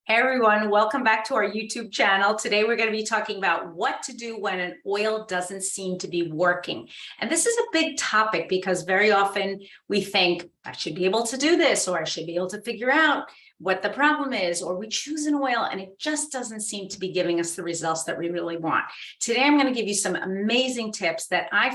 Hey everyone, welcome back to our YouTube channel. Today we're going to be talking about what to do when an oil doesn't seem to be working. And this is a big topic because very often we think, I should be able to do this, or I should be able to figure out what the problem is, or we choose an oil and it just doesn't seem to be giving us the results that we really want. Today I'm going to give you some amazing tips that I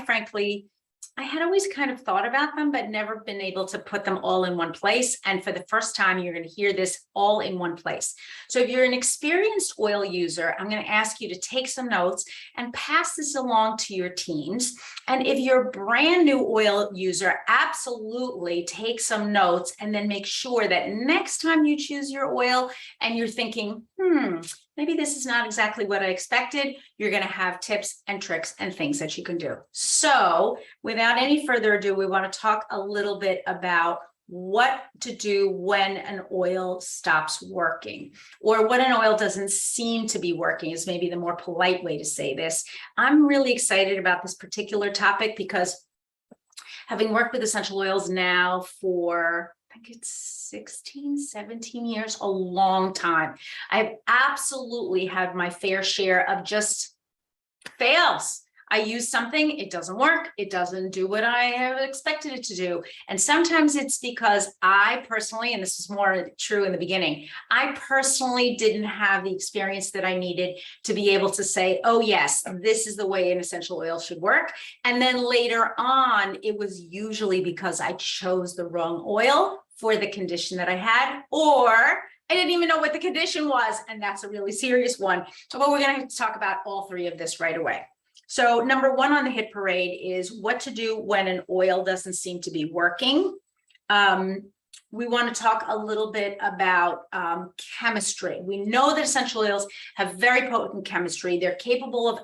had always kind of thought about them, but never been able to put them all in one place. And for the first time, you're going to hear this all in one place. So if you're an experienced oil user, I'm going to ask you to take some notes and pass this along to your teams. And if you're a brand new oil user, absolutely take some notes and then make sure that next time you choose your oil and you're thinking, maybe this is not exactly what I expected, you're going to have tips and tricks and things that you can do. So without any further ado, we want to talk a little bit about what to do when an oil stops working, or when an oil doesn't seem to be working is maybe the more polite way to say this. I'm really excited about this particular topic because having worked with essential oils now for I think it's 16, 17 years, a long time. I've absolutely had my fair share of just fails. I use something, it doesn't work, it doesn't do what I have expected it to do. And sometimes it's because I personally, and this is more true in the beginning, I personally didn't have the experience that I needed to be able to say, oh yes, this is the way an essential oil should work. And then later on, it was usually because I chose the wrong oil for the condition that I had, or I didn't even know what the condition was. And that's a really serious one. So we're going to talk about all three of this right away. So number one on the hit parade is what to do when an oil doesn't seem to be working. We want to talk a little bit about chemistry. We know that essential oils have very potent chemistry. They're capable of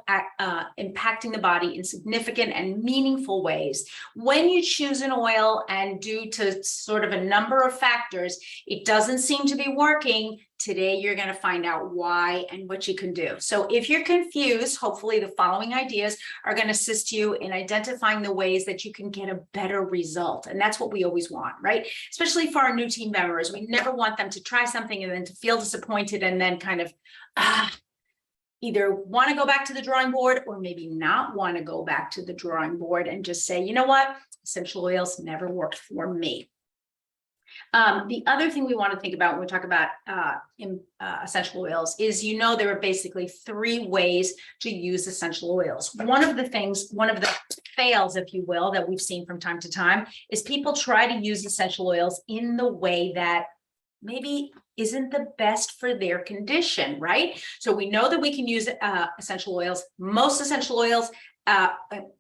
impacting the body in significant and meaningful ways. When you choose an oil and due to sort of a number of factors, it doesn't seem to be working, today you're going to find out why and what you can do. So if you're confused, hopefully the following ideas are going to assist you in identifying the ways that you can get a better result. And that's what we always want, right? Especially for our new team members. We never want them to try something and then to feel disappointed and then kind of either want to go back to the drawing board or maybe not want to go back to the drawing board and just say, you know what, essential oils never worked for me. The other thing we want to think about when we talk about essential oils is, there are basically three ways to use essential oils. One of the fails, if you will, that we've seen from time to time is people try to use essential oils in the way that maybe isn't the best for their condition, right? So we know that we can use essential oils. Most essential oils,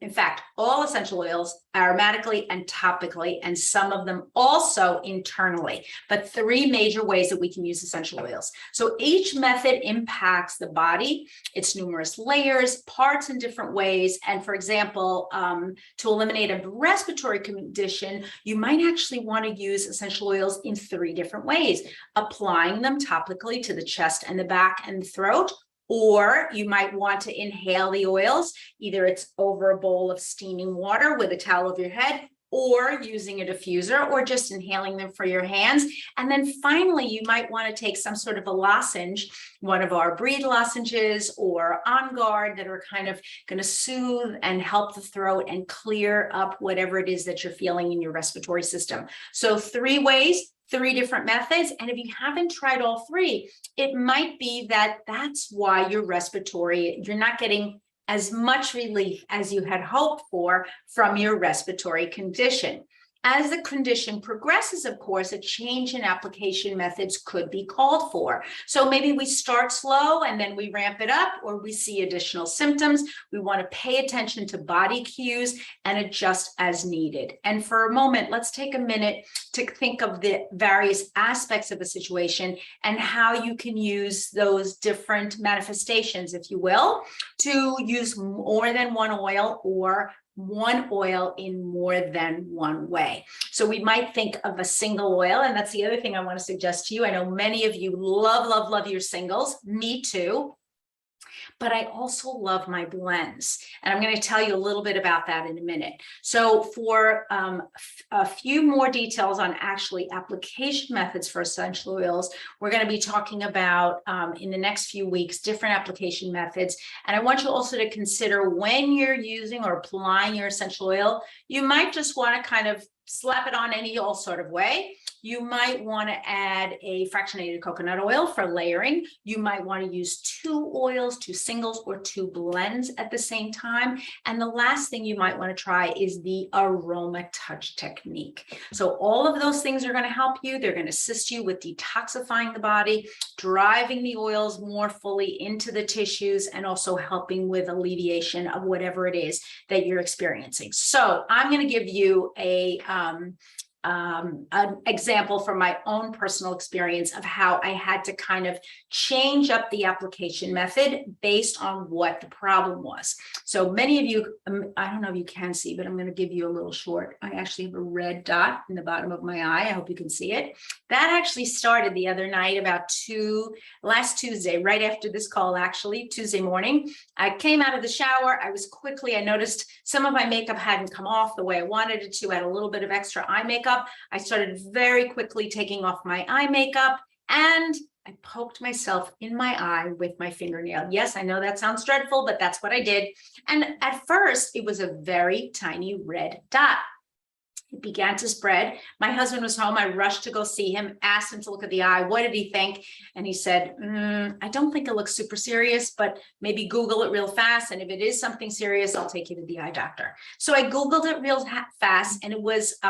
in fact, all essential oils aromatically and topically, and some of them also internally, but three major ways that we can use essential oils. So each method impacts the body, its numerous layers, parts in different ways. And for example, to eliminate a respiratory condition, you might actually want to use essential oils in three different ways: applying them topically to the chest and the back and the throat, or you might want to inhale the oils. Either it's over a bowl of steaming water with a towel over your head, or using a diffuser, or just inhaling them for your hands. And then finally, you might want to take some sort of a lozenge, one of our Breathe lozenges or On Guard, that are kind of going to soothe and help the throat and clear up whatever it is that you're feeling in your respiratory system. So three ways, three different methods. And if you haven't tried all three, it might be that that's why you're not getting as much relief as you had hoped for from your respiratory condition. As the condition progresses, of course, a change in application methods could be called for. So maybe we start slow and then we ramp it up, or we see additional symptoms. We want to pay attention to body cues and adjust as needed. And for a moment, let's take a minute to think of the various aspects of a situation and how you can use those different manifestations, if you will, to use more than one oil or one oil in more than one way. So we might think of a single oil, and that's the other thing I want to suggest to you. I know many of you love your singles. Me too. but I also love my blends. And I'm going to tell you a little bit about that in a minute. So for a few more details on actually application methods for essential oils, we're going to be talking about in the next few weeks, different application methods. And I want you also to consider when you're using or applying your essential oil, you might just want to kind of slap it on any old sort of way. You might want to add a fractionated coconut oil for layering. You might want to use 2 oils, 2 singles, or 2 blends at the same time. And the last thing you might want to try is the aroma touch technique. So all of those things are going to help you. They're going to assist you with detoxifying the body, driving the oils more fully into the tissues, and also helping with alleviation of whatever it is that you're experiencing. So I'm going to give you an example from my own personal experience of how I had to kind of change up the application method based on what the problem was. So many of you, I don't know if you can see, but I'm going to give you a little short. I actually have a red dot in the bottom of my eye. I hope you can see it. That actually started the other night about last Tuesday, right after this call, actually, Tuesday morning. I came out of the shower. I noticed some of my makeup hadn't come off the way I wanted it to. I had a little bit of extra eye makeup. I started very quickly taking off my eye makeup, and I poked myself in my eye with my fingernail. Yes, I know that sounds dreadful, but that's what I did. And at first, it was a very tiny red dot. It began to spread. My husband was home. I rushed to go see him, asked him to look at the eye. What did he think? And he said, I don't think it looks super serious, but maybe Google it real fast. And if it is something serious, I'll take you to the eye doctor. So I Googled it real fast, and it was a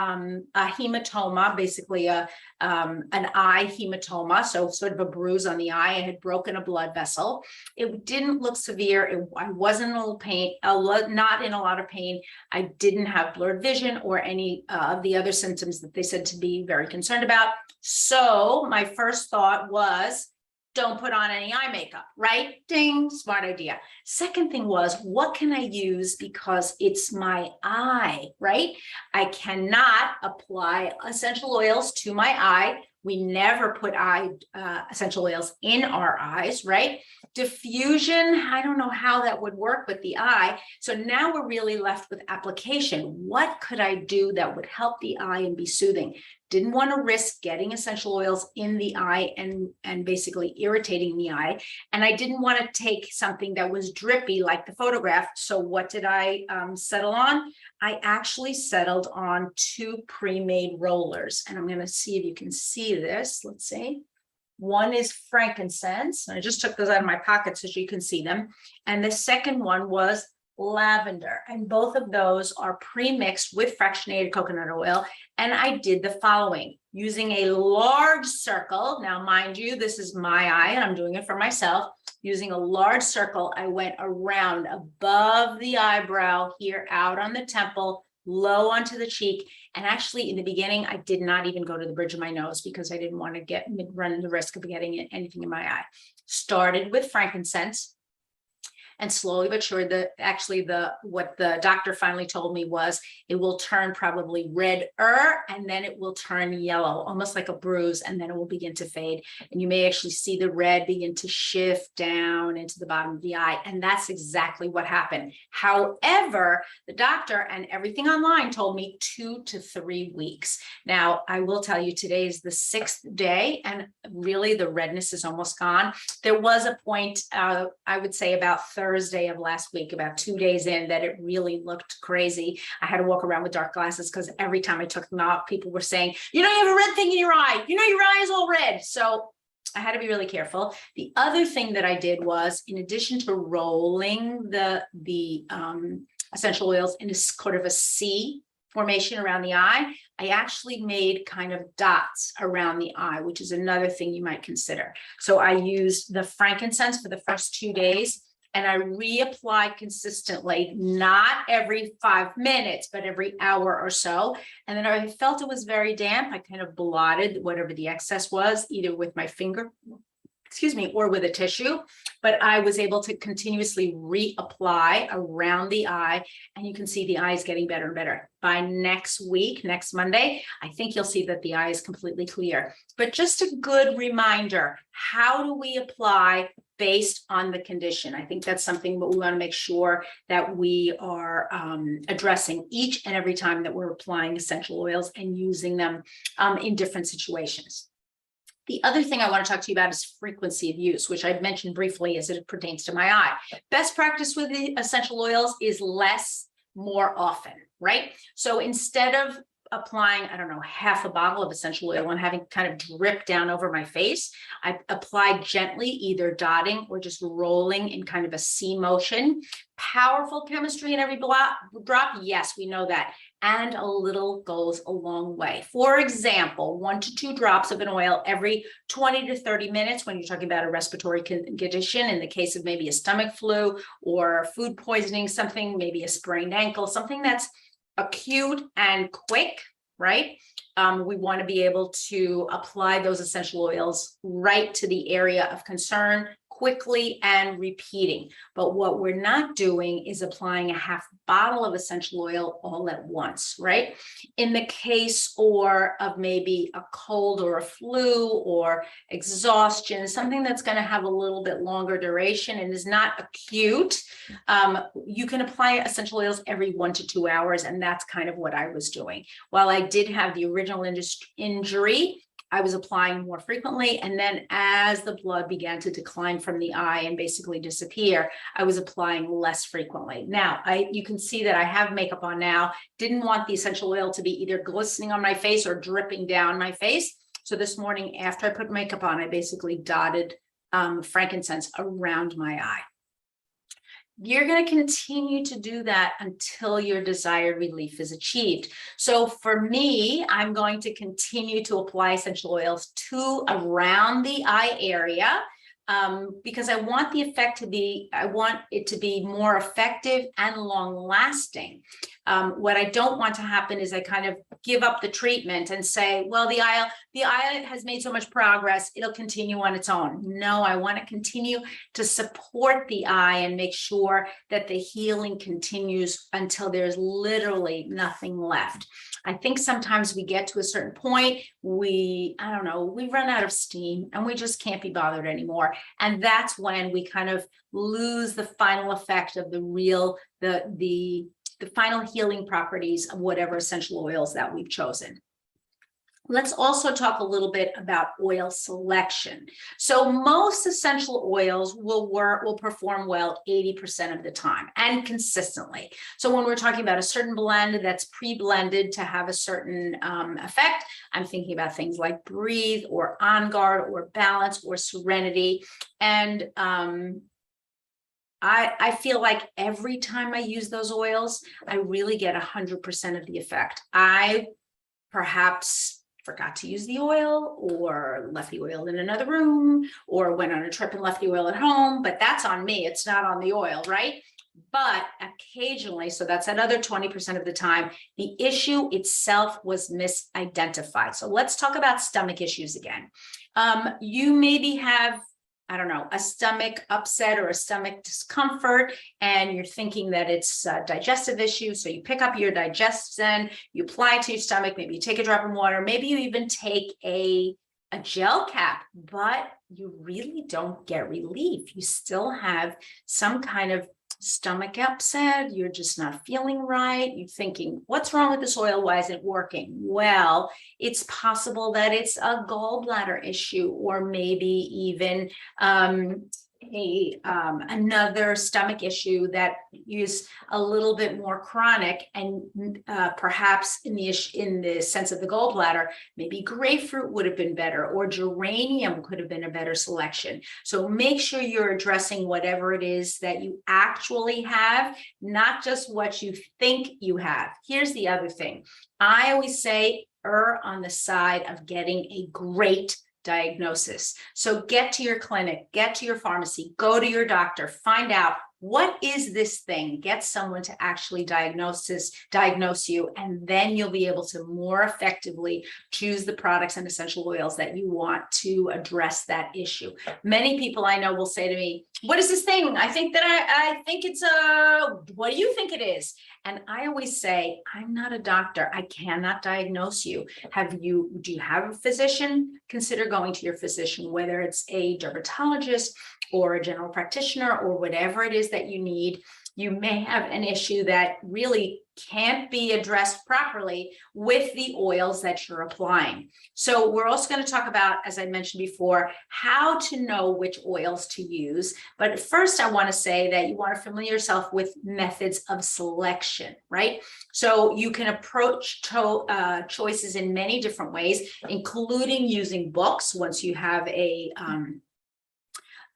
hematoma, basically an eye hematoma. So sort of a bruise on the eye. I had broken a blood vessel. It didn't look severe. I wasn't in a little pain, not in a lot of pain. I didn't have blurred vision or any of the other symptoms that they said to be very concerned about. So my first thought was, don't put on any eye makeup, right? Ding, smart idea. Second thing was, what can I use because it's my eye, right? I cannot apply essential oils to my eye. We never put essential oils in our eyes, right? Diffusion, I don't know how that would work with the eye. So now we're really left with application. What could I do that would help the eye and be soothing? Didn't want to risk getting essential oils in the eye and basically irritating the eye. And I didn't want to take something that was drippy like the photograph. So what did I settle on? I actually settled on 2 pre-made rollers. And I'm going to see if you can see this. Let's see. One is frankincense. I just took those out of my pocket so you can see them. And the second one was lavender. And both of those are pre-mixed with fractionated coconut oil. And I did the following, using a large circle. Now, mind you, this is my eye and I'm doing it for myself. Using a large circle, I went around above the eyebrow here, out on the temple, low onto the cheek. And actually in the beginning, I did not even go to the bridge of my nose because I didn't want to run the risk of getting anything in my eye. Started with frankincense. And slowly but sure, what the doctor finally told me was it will turn probably redder, and then it will turn yellow, almost like a bruise, and then it will begin to fade. And you may actually see the red begin to shift down into the bottom of the eye. And that's exactly what happened. However, the doctor and everything online told me 2 to 3 weeks. Now, I will tell you, today is the 6th day, and really the redness is almost gone. There was a point, I would say about Thursday of last week, about 2 days in, that it really looked crazy. I had to walk around with dark glasses because every time I took them off, people were saying, you have a red thing in your eye. Your eye is all red. So I had to be really careful. The other thing that I did was, in addition to rolling the essential oils in a sort of a C formation around the eye, I actually made kind of dots around the eye, which is another thing you might consider. So I used the frankincense for the first 2 days, and I reapplied consistently, not every 5 minutes, but every hour or so. And then I felt it was very damp. I kind of blotted whatever the excess was, either with my finger, or with a tissue, but I was able to continuously reapply around the eye, and you can see the eye is getting better and better. By next week, next Monday, I think you'll see that the eye is completely clear. But just a good reminder, how do we apply based on the condition. I think that's something that we want to make sure that we are addressing each and every time that we're applying essential oils and using them in different situations. The other thing I want to talk to you about is frequency of use, which I've mentioned briefly as it pertains to my eye. Best practice with the essential oils is less, more often, right? So instead of applying, I don't know, half a bottle of essential oil and having kind of drip down over my face, I apply gently, either dotting or just rolling in kind of a C motion. Powerful chemistry in every drop. Yes, we know that. And a little goes a long way. For example, 1 to 2 drops of an oil every 20 to 30 minutes when you're talking about a respiratory condition, in the case of maybe a stomach flu or food poisoning, something, maybe a sprained ankle, something that's acute and quick, right? We want to be able to apply those essential oils right to the area of concern quickly and repeating. But what we're not doing is applying a half bottle of essential oil all at once, right? In the case of maybe a cold or a flu or exhaustion, something that's going to have a little bit longer duration and is not acute, you can apply essential oils every 1 to 2 hours. And that's kind of what I was doing. While I did have the original injury, I was applying more frequently. And then as the blood began to decline from the eye and basically disappear, I was applying less frequently. Now, you can see that I have makeup on now. Didn't want the essential oil to be either glistening on my face or dripping down my face. So this morning, after I put makeup on, I basically dotted frankincense around my eye. You're going to continue to do that until your desired relief is achieved. So for me, I'm going to continue to apply essential oils to around the eye area because I want the effect to be, I want it to be more effective and long lasting. What I don't want to happen is I kind of give up the treatment and say, well, the eye has made so much progress, it'll continue on its own. No, I want to continue to support the eye and make sure that the healing continues until there's literally nothing left. I think sometimes we get to a certain point, we run out of steam and we just can't be bothered anymore. And that's when we kind of lose the final effect of the final healing properties of whatever essential oils that we've chosen. Let's also talk a little bit about oil selection. So most essential oils will perform well 80% of the time and consistently. So when we're talking about a certain blend that's pre-blended to have a certain effect, I'm thinking about things like Breathe or On Guard or Balance or Serenity. And I feel like every time I use those oils, I really get 100% of the effect. I perhaps forgot to use the oil or left the oil in another room or went on a trip and left the oil at home, but that's on me. It's not on the oil, right? But occasionally, so that's another 20% of the time, the issue itself was misidentified. So let's talk about stomach issues again. You maybe have, I don't know, a stomach upset or a stomach discomfort, and you're thinking that it's a digestive issue. So you pick up your Digestin, you apply it to your stomach, maybe you take a drop of water, maybe you even take a gel cap, but you really don't get relief. You still have some kind of stomach upset, you're just not feeling right, you're thinking, what's wrong with this oil? Why isn't it working? Well, it's possible that it's a gallbladder issue, or maybe even another stomach issue that is a little bit more chronic, and perhaps in the sense of the gallbladder, maybe grapefruit would have been better, or geranium could have been a better selection. So make sure you're addressing whatever it is that you actually have, not just what you think you have. Here's the other thing. I always say, err on the side of getting a great diagnosis. So get to your clinic, get to your pharmacy, go to your doctor, find out what is this thing? Get someone to actually diagnose you, and then you'll be able to more effectively choose the products and essential oils that you want to address that issue. Many people I know will say to me, what is this thing? I think it's what do you think it is? And I always say, I'm not a doctor. I cannot diagnose you. Do you have a physician? Consider going to your physician, whether it's a dermatologist or a general practitioner or whatever it is that you need. You may have an issue that really can't be addressed properly with the oils that you're applying. So we're also going to talk about, as I mentioned before, how to know which oils to use. But first, I want to say that you want to familiar yourself with methods of selection, right? So you can approach choices in many different ways, including using books once you have a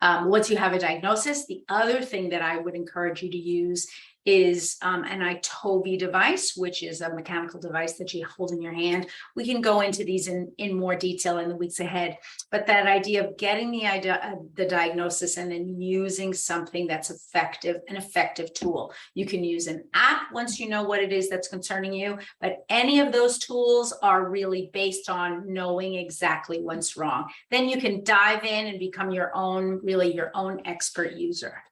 diagnosis. The other thing that I would encourage you to use is an iTovi device, which is a mechanical device that you hold in your hand. We can go into these in more detail in the weeks ahead, but that idea of getting the diagnosis and then using something that's an effective tool. You can use an app once you know what it is that's concerning you, but any of those tools are really based on knowing exactly what's wrong. Then you can dive in and become your own expert user.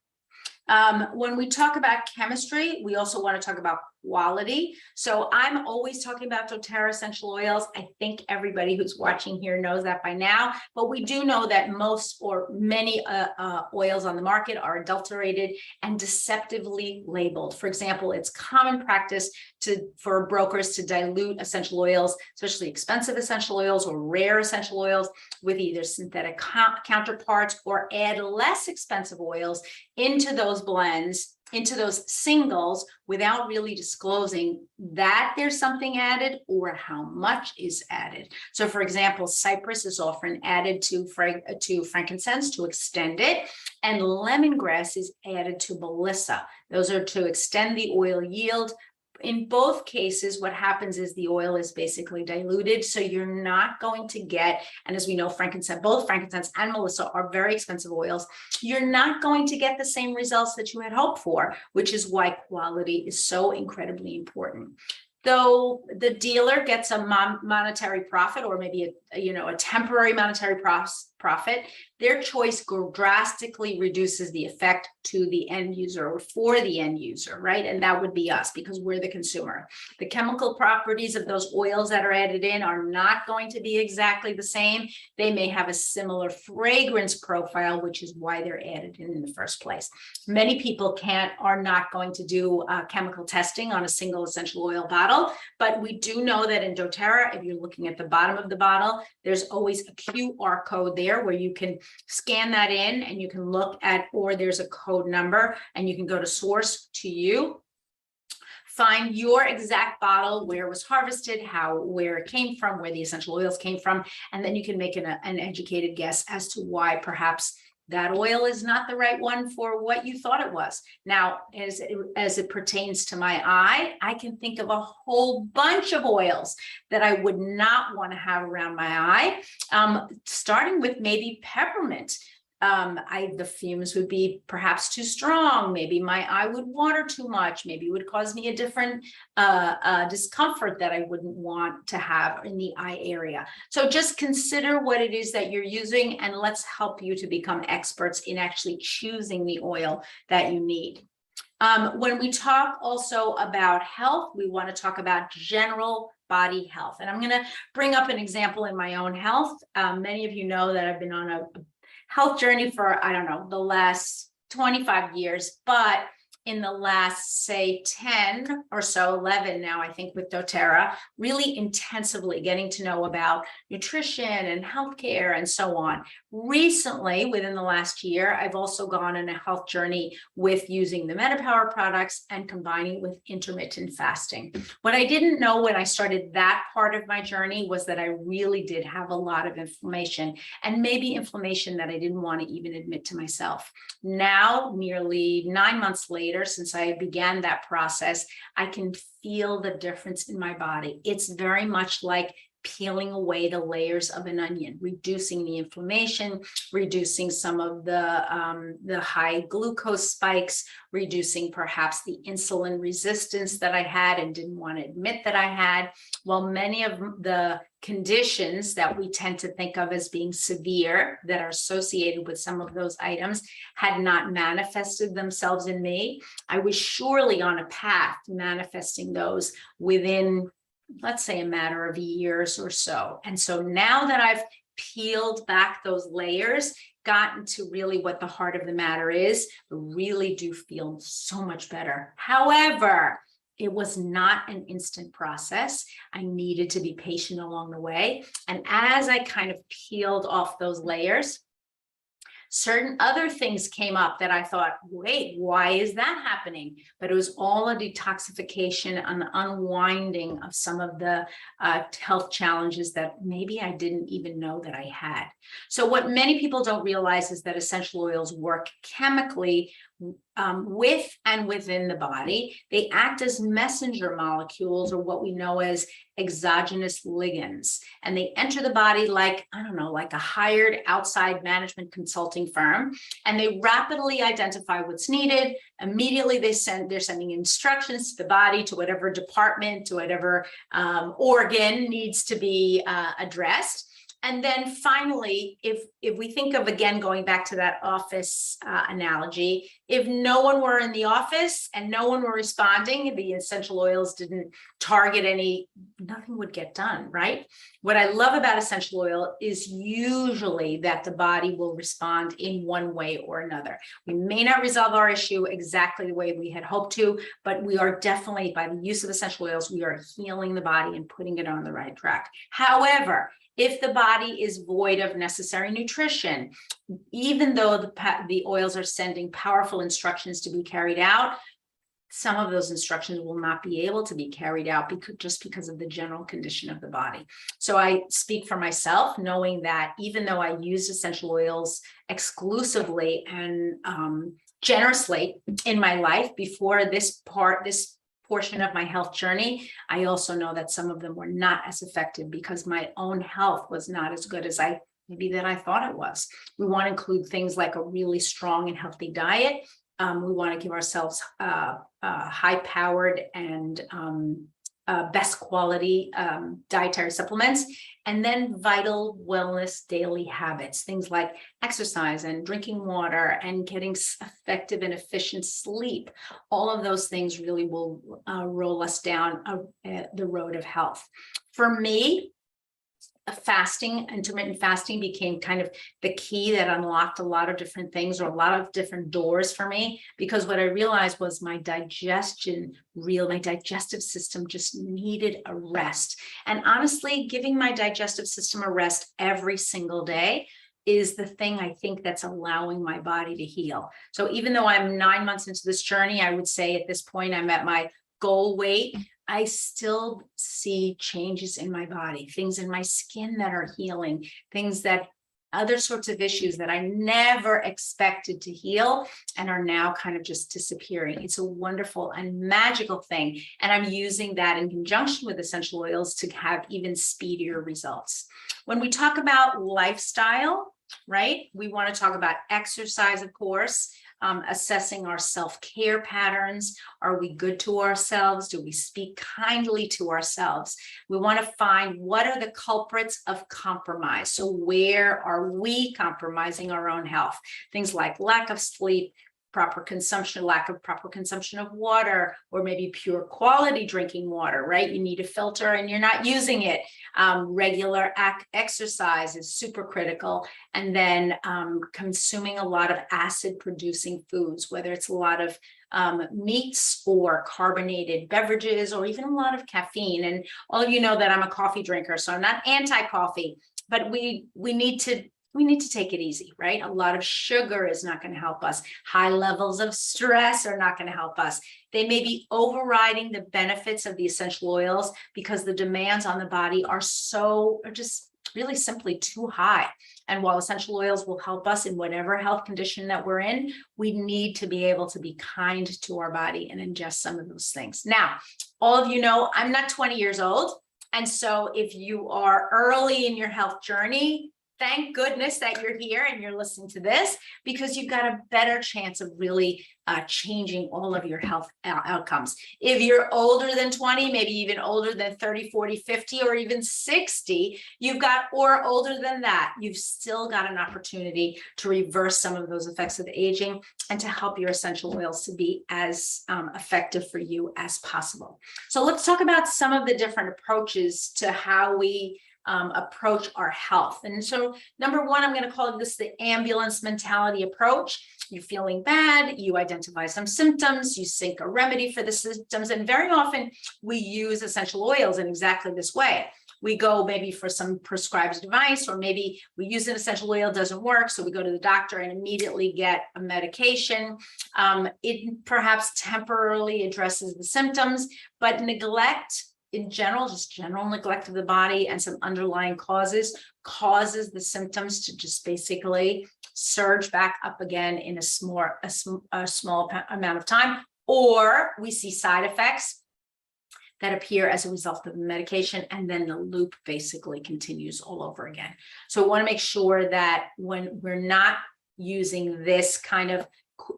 When we talk about chemistry, we also want to talk about quality. So I'm always talking about doTERRA essential oils. I think everybody who's watching here knows that by now, but we do know that most or many oils on the market are adulterated and deceptively labeled. For example, it's common practice for brokers to dilute essential oils, especially expensive essential oils or rare essential oils, with either synthetic counterparts or add less expensive oils into those blends, into those singles, without really disclosing that there's something added or how much is added. So for example, cypress is often added to frankincense to extend it, and lemongrass is added to melissa. Those are to extend the oil yield. In both cases, what happens is the oil is basically diluted. So you're not going to get, and as we know, both frankincense and melissa are very expensive oils. You're not going to get the same results that you had hoped for, which is why quality is so incredibly important. Though the dealer gets a monetary profit, or maybe a temporary monetary profit, their choice drastically reduces the effect to the end user or for the end user, right? And that would be us, because we're the consumer. The chemical properties of those oils that are added in are not going to be exactly the same. They may have a similar fragrance profile, which is why they're added in the first place. Many people are not going to do chemical testing on a single essential oil bottle, but we do know that in doTERRA, if you're looking at the bottom of the bottle, there's always a QR code there where you can scan that in and you can look at, or there's a code number and you can go to source to you, find your exact bottle, where it was harvested, where it came from, where the essential oils came from, and then you can make an educated guess as to why perhaps that oil is not the right one for what you thought it was. Now, as it pertains to my eye, I can think of a whole bunch of oils that I would not want to have around my eye, starting with maybe peppermint. The fumes would be perhaps too strong. Maybe my eye would water too much. Maybe it would cause me a different discomfort that I wouldn't want to have in the eye area. So just consider what it is that you're using, and let's help you to become experts in actually choosing the oil that you need. When we talk also about health, we want to talk about general body health. And I'm going to bring up an example in my own health. Many of you know that I've been on a health journey for, the last 25 years, but in the last, say, 10 or so, 11 now, I think, with doTERRA, really intensively getting to know about nutrition and healthcare and so on. Recently, within the last year, I've also gone on a health journey with using the MetaPower products and combining with intermittent fasting. What I didn't know when I started that part of my journey was that I really did have a lot of inflammation, and maybe inflammation that I didn't want to even admit to myself. Now, nearly 9 months later, since I began that process, I can feel the difference in my body. It's very much like peeling away the layers of an onion, reducing the inflammation, reducing some of the high glucose spikes, reducing perhaps the insulin resistance that I had and didn't want to admit that I had. While many of the conditions that we tend to think of as being severe that are associated with some of those items had not manifested themselves in me, I was surely on a path to manifesting those within, let's say, a matter of years or so. And so now that I've peeled back those layers, gotten to really what the heart of the matter is, I really do feel so much better. However, it was not an instant process. I needed to be patient along the way. And as I kind of peeled off those layers, certain other things came up that I thought, wait, why is that happening? But it was all a detoxification and unwinding of some of the health challenges that maybe I didn't even know that I had. So what many people don't realize is that essential oils work chemically with and within the body. They act as messenger molecules, or what we know as exogenous ligands, and they enter the body like, I don't know, like a hired outside management consulting firm, and they rapidly identify what's needed. Immediately they're sending instructions to the body, to whatever department, to whatever organ needs to be addressed. And then finally, if we think of, again, going back to that office analogy, if no one were in the office and no one were responding, the essential oils didn't target nothing would get done, right? What I love about essential oil is usually that the body will respond in one way or another. We may not resolve our issue exactly the way we had hoped to, but we are definitely, by the use of essential oils, we are healing the body and putting it on the right track. However, if the body is void of necessary nutrition, even though the oils are sending powerful instructions to be carried out, some of those instructions will not be able to be carried out just because of the general condition of the body. So I speak for myself, knowing that even though I use essential oils exclusively and generously in my life before this portion of my health journey, I also know that some of them were not as effective because my own health was not as good as I thought it was. We want to include things like a really strong and healthy diet. We want to give ourselves high-powered and best quality dietary supplements, and then vital wellness daily habits, things like exercise and drinking water and getting effective and efficient sleep. All of those things really will roll us down the road of health. For me, intermittent fasting became kind of the key that unlocked a lot of different things, or a lot of different doors for me, because what I realized was my digestive system just needed a rest. And honestly, giving my digestive system a rest every single day is the thing I think that's allowing my body to heal. So even though I'm 9 months into this journey, I would say at this point I'm at my goal weight, I still see changes in my body, things in my skin that are healing, other sorts of issues that I never expected to heal and are now kind of just disappearing. It's a wonderful and magical thing. And I'm using that in conjunction with essential oils to have even speedier results. When we talk about lifestyle, right, we want to talk about exercise, of course. Assessing our self-care patterns. Are we good to ourselves? Do we speak kindly to ourselves? We want to find what are the culprits of compromise. So where are we compromising our own health? Things like lack of sleep, lack of proper consumption of water, or maybe pure quality drinking water, right? You need a filter and you're not using it. Regular exercise is super critical. And then consuming a lot of acid producing foods, whether it's a lot of meats or carbonated beverages, or even a lot of caffeine. And all of you know that I'm a coffee drinker, so I'm not anti-coffee, but we need to take it easy, right? A lot of sugar is not going to help us. High levels of stress are not going to help us. They may be overriding the benefits of the essential oils because the demands on the body are just really simply too high. And while essential oils will help us in whatever health condition that we're in, we need to be able to be kind to our body and ingest some of those things. Now, all of you know, I'm not 20 years old. And so if you are early in your health journey, thank goodness that you're here and you're listening to this, because you've got a better chance of really changing all of your health outcomes. If you're older than 20, maybe even older than 30, 40, 50, or even 60, or older than that, you've still got an opportunity to reverse some of those effects of aging and to help your essential oils to be as effective for you as possible. So let's talk about some of the different approaches to how we approach our health. And so number one, I'm going to call this the ambulance mentality approach. You're feeling bad, you identify some symptoms, you seek a remedy for the symptoms, and very often we use essential oils in exactly this way. We go maybe for some prescribed device, or maybe we use an essential oil, doesn't work, so we go to the doctor and immediately get a medication. It perhaps temporarily addresses the symptoms, but neglect in general, just general neglect of the body and some underlying causes the symptoms to just basically surge back up again in a small amount of time, or we see side effects that appear as a result of the medication, and then the loop basically continues all over again. So we want to make sure that when we're not using this kind of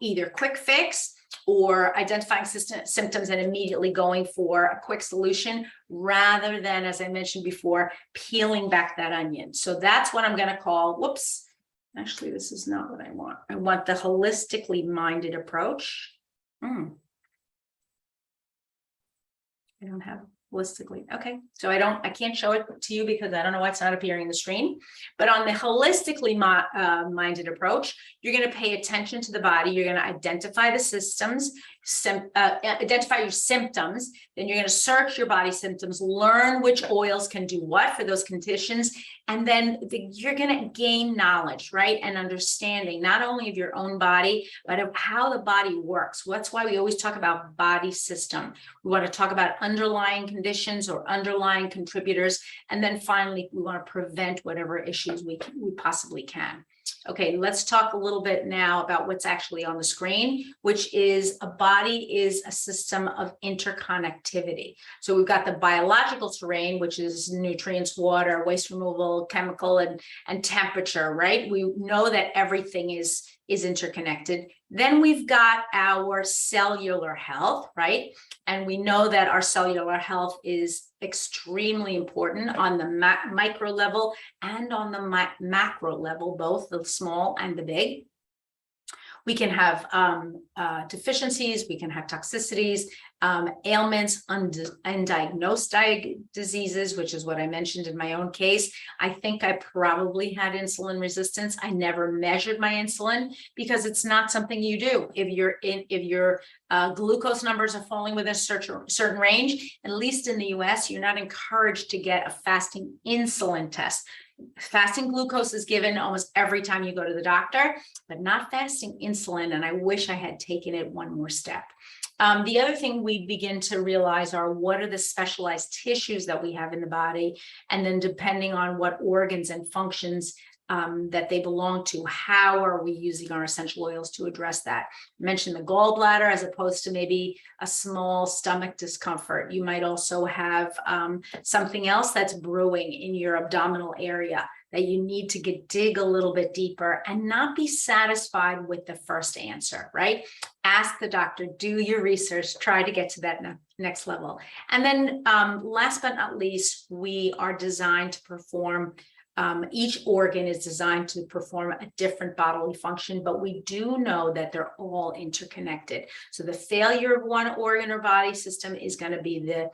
either quick fix or identifying symptoms and immediately going for a quick solution, rather than, as I mentioned before, peeling back that onion. So that's what I'm going to call, whoops, actually, this is not what I want. I want the holistically minded approach. I don't have holistically. Okay, so I can't show it to you because I don't know why it's not appearing in the screen. But on the holistically minded approach, you're going to pay attention to the body. You're going to identify the systems, identify your symptoms. Then you're going to search your body symptoms, learn which oils can do what for those conditions. And then you're going to gain knowledge, right? And understanding not only of your own body, but of how the body works. That's why we always talk about body system. We want to talk about underlying conditions or underlying contributors. And then finally, we want to prevent whatever issues we possibly can. Okay, let's talk a little bit now about what's actually on the screen, which is a body is a system of interconnectivity. So we've got the biological terrain, which is nutrients, water, waste removal, chemical, and temperature, right? We know that everything is interconnected. Then we've got our cellular health, right? And we know that our cellular health is extremely important on the micro level and on the macro level, both the small and the big. We can have deficiencies, we can have toxicities, ailments, undiagnosed diseases, which is what I mentioned in my own case. I think I probably had insulin resistance. I never measured my insulin because it's not something you do. If your glucose numbers are falling within a certain range, at least in the US, you're not encouraged to get a fasting insulin test. Fasting glucose is given almost every time you go to the doctor, but not fasting insulin. And I wish I had taken it one more step. The other thing we begin to realize are what are the specialized tissues that we have in the body, and then depending on what organs and functions that they belong to, how are we using our essential oils to address that? I mentioned the gallbladder as opposed to maybe a small stomach discomfort. You might also have something else that's brewing in your abdominal area that you need to dig a little bit deeper and not be satisfied with the first answer, right? Ask the doctor, do your research, try to get to that next level. And then last but not least, we are designed to perform each organ is designed to perform a different bodily function, but we do know that they're all interconnected. So the failure of one organ or body system is going to be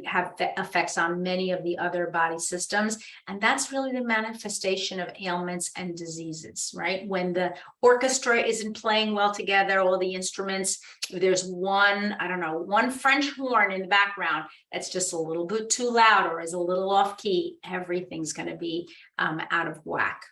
have effects on many of the other body systems. And that's really the manifestation of ailments and diseases, right? When the orchestra isn't playing well together, all the instruments, if there's one French horn in the background that's just a little bit too loud or is a little off key, everything's going to be out of whack.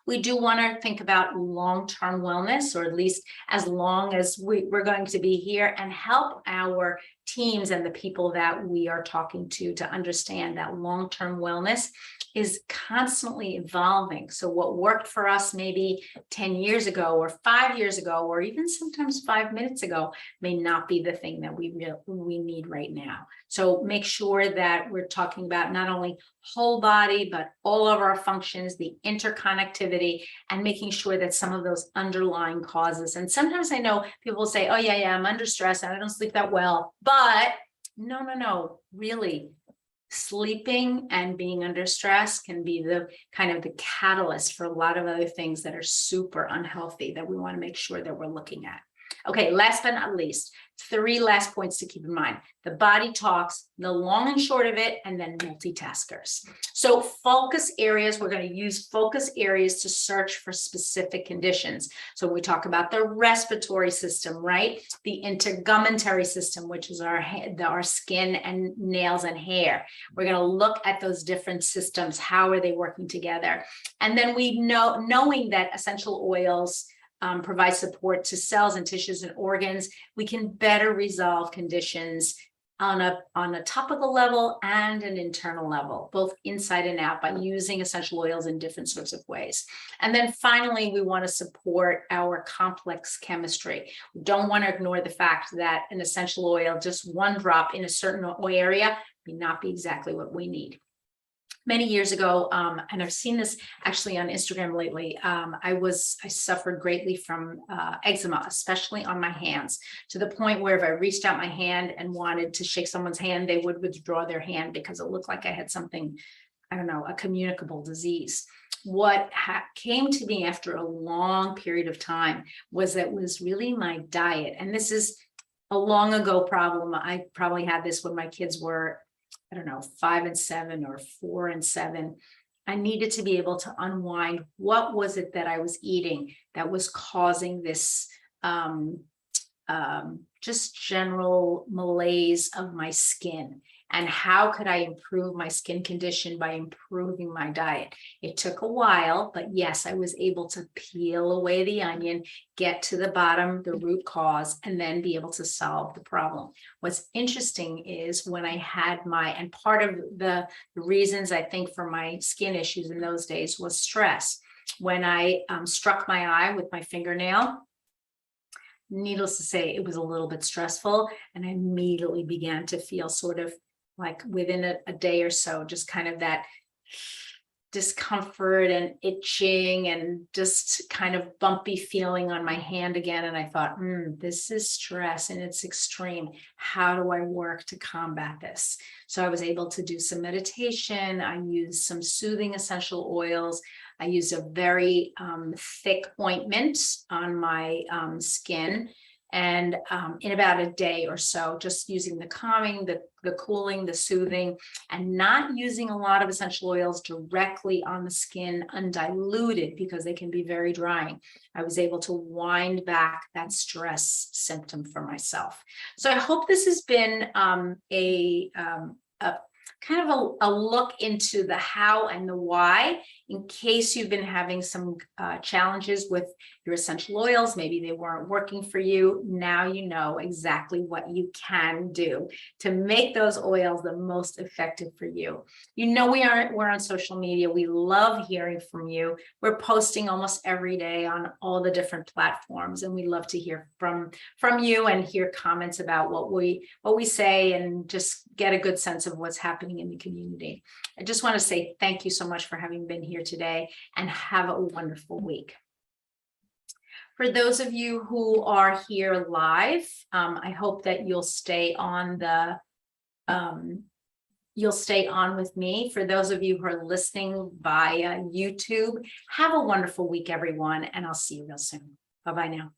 We do want to think about long-term wellness, or at least as long as we're going to be here, and help our teams and the people that we are talking to understand that long-term wellness is constantly evolving. So what worked for us maybe 10 years ago or 5 years ago, or even sometimes 5 minutes ago, may not be the thing that we need right now. So make sure that we're talking about not only whole body, but all of our functions, the interconnectivity, and making sure that some of those underlying causes. And sometimes I know people say, oh yeah, I'm under stress and I don't sleep that well, but no, really. Sleeping and being under stress can be the kind of the catalyst for a lot of other things that are super unhealthy that we want to make sure that we're looking at. Okay, last but not least, 3 last points to keep in mind. The body talks, the long and short of it, and then multitaskers. So focus areas, we're going to use focus areas to search for specific conditions. So we talk about the respiratory system, right? The integumentary system, which is our skin and nails and hair. We're going to look at those different systems. How are they working together? And then we knowing that essential oils provide support to cells and tissues and organs, we can better resolve conditions on a topical level and an internal level, both inside and out, by using essential oils in different sorts of ways. And then finally, we want to support our complex chemistry. We don't want to ignore the fact that an essential oil, just one drop in a certain area, may not be exactly what we need. Many years ago, and I've seen this actually on Instagram lately, I suffered greatly from eczema, especially on my hands, to the point where if I reached out my hand and wanted to shake someone's hand, they would withdraw their hand because it looked like I had something, I don't know, a communicable disease. What came to me after a long period of time was really my diet. And this is a long ago problem. I probably had this when my kids were, I don't know, 5 and 7 or 4 and 7. I needed to be able to unwind. What was it that I was eating that was causing this just general malaise of my skin? And how could I improve my skin condition by improving my diet? It took a while, but yes, I was able to peel away the onion, get to the bottom, the root cause, and then be able to solve the problem. What's interesting is when I had and part of the reasons I think for my skin issues in those days was stress. When I struck my eye with my fingernail, needless to say, it was a little bit stressful, and I immediately began to feel sort of like within a day or so, just kind of that discomfort and itching and just kind of bumpy feeling on my hand again. And I thought, this is stress and it's extreme. How do I work to combat this? So I was able to do some meditation. I used some soothing essential oils. I used a very thick ointment on my skin. And in about a day or so, just using the calming, the cooling, the soothing, and not using a lot of essential oils directly on the skin undiluted because they can be very drying, I was able to wind back that stress symptom for myself. So I hope this has been a kind of a look into the how and the why, in case you've been having some challenges with your essential oils. Maybe they weren't working for you. Now you know exactly what you can do to make those oils the most effective for you. You know, we're on social media. We love hearing from you. We're posting almost every day on all the different platforms, and we love to hear from you and hear comments about what we say, and just get a good sense of what's happening in the community. I just want to say thank you so much for having been here today, and have a wonderful week. For those of you who are here live, I hope that you'll stay on with me. For those of you who are listening via YouTube, have a wonderful week, everyone, and I'll see you real soon. Bye-bye now.